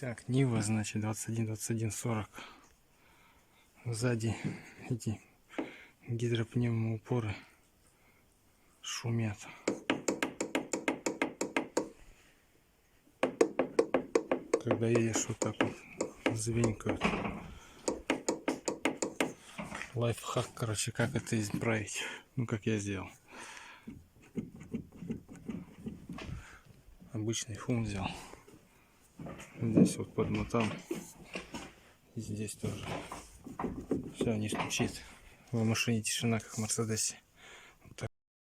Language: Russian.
Так, Нива, значит, 21-21-40. Сзади эти гидропневмоупоры шумят. Когда едешь, вот так вот звенькают. Лайфхак, короче, как это исправить. Ну, как я сделал. Обычный фум взял. Здесь вот подмотал. И здесь тоже. Все, не стучит. В машине тишина, как в Мерседесе.